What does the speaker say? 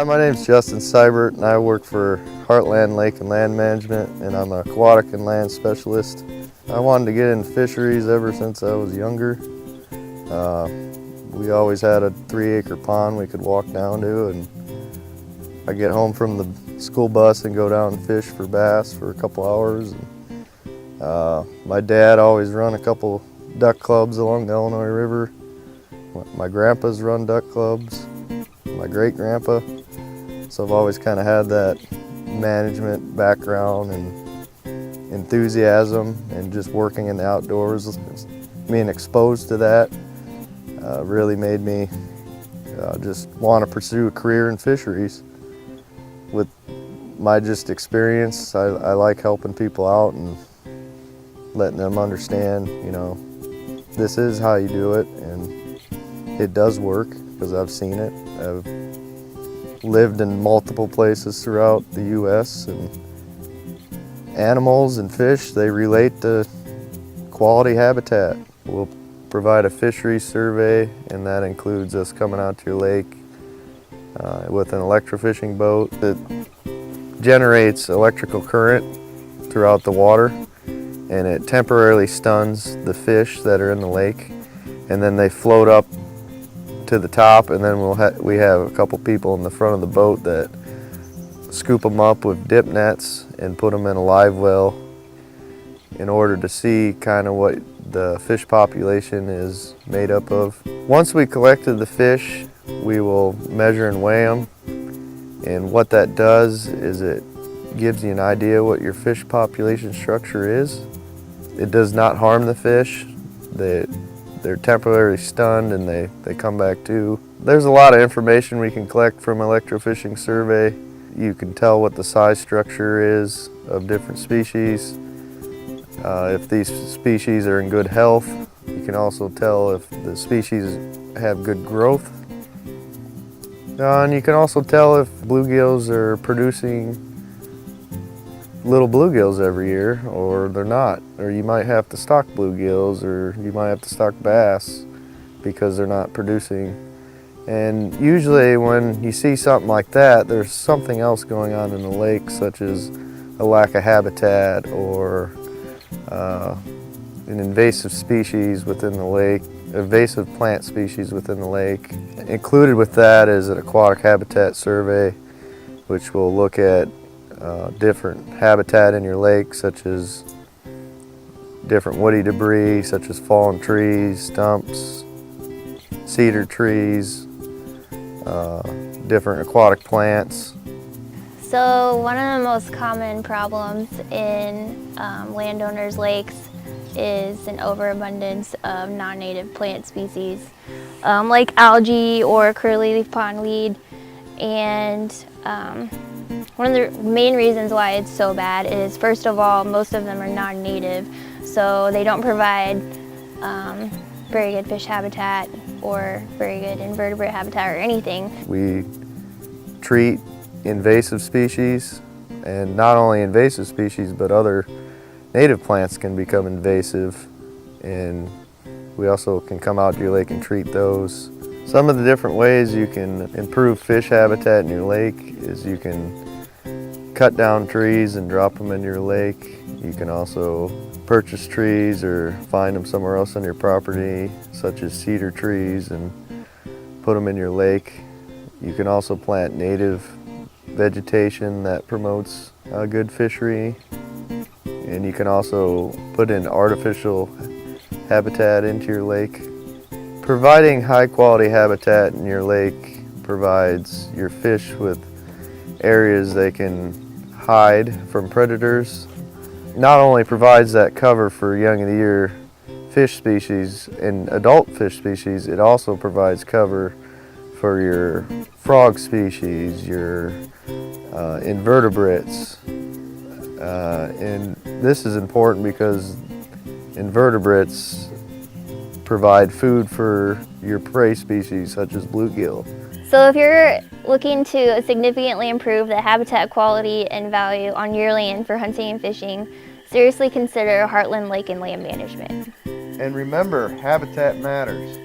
Hi, my name is Justin Seibert and I work for Heartland Lake and Land Management, and I'm an aquatic and land specialist. I wanted to get into fisheries ever since I was younger. We always had a 3-acre pond we could walk down to, and I get home from the school bus and go down and fish for bass for a couple hours. My dad always run a couple duck clubs along the Illinois River. My grandpa's run duck clubs, my great-grandpa. So I've always kind of had that management background and enthusiasm, and just working in the outdoors, being exposed to that really made me just want to pursue a career in fisheries. With my experience, I like helping people out and letting them understand, you know, this is how you do it, and it does work because I've seen it. I've lived in multiple places throughout the U.S., and animals and fish, they relate to quality habitat. We'll provide a fishery survey, and that includes us coming out to your lake with an electrofishing boat that generates electrical current throughout the water, and it temporarily stuns the fish that are in the lake, and then they float up to the top, and then we have a couple people in the front of the boat that scoop them up with dip nets and put them in a live well in order to see kind of what the fish population is made up of. Once we collected the fish, we will measure and weigh them, and what that does is it gives you an idea what your fish population structure is. It does not harm the fish. They're temporarily stunned and they come back to. There's a lot of information we can collect from Electrofishing Survey. You can tell what the size structure is of different species. If these species are in good health, you can also tell if the species have good growth. And you can also tell if bluegills are producing little bluegills every year, or they're not. Or you might have to stock bluegills, or you might have to stock bass because they're not producing. And usually when you see something like that, there's something else going on in the lake, such as a lack of habitat or an invasive species within the lake, invasive plant species within the lake. Included with that is an Aquatic Habitat Survey, which will look at different habitat in your lake, such as different woody debris, such as fallen trees, stumps, cedar trees, different aquatic plants. So one of the most common problems in landowners' lakes is an overabundance of non-native plant species, like algae or curly-leaf pondweed. And one of the main reasons why it's so bad is, first of all, most of them are non-native, so they don't provide very good fish habitat or very good invertebrate habitat or anything. We treat invasive species, and not only invasive species, but other native plants can become invasive, and we also can come out to your lake and treat those. Some of the different ways you can improve fish habitat in your lake is you can cut down trees and drop them in your lake. You can also purchase trees or find them somewhere else on your property, such as cedar trees, and put them in your lake. You can also plant native vegetation that promotes a good fishery. And you can also put in artificial habitat into your lake. Providing high quality habitat in your lake provides your fish with areas they can hide from predators. Not only provides that cover for young of the year fish species and adult fish species, it also provides cover for your frog species, your invertebrates. And this is important because invertebrates provide food for your prey species, such as bluegill. So if you're looking to significantly improve the habitat quality and value on your land for hunting and fishing, seriously consider Heartland Lake and Land Management. And remember, habitat matters.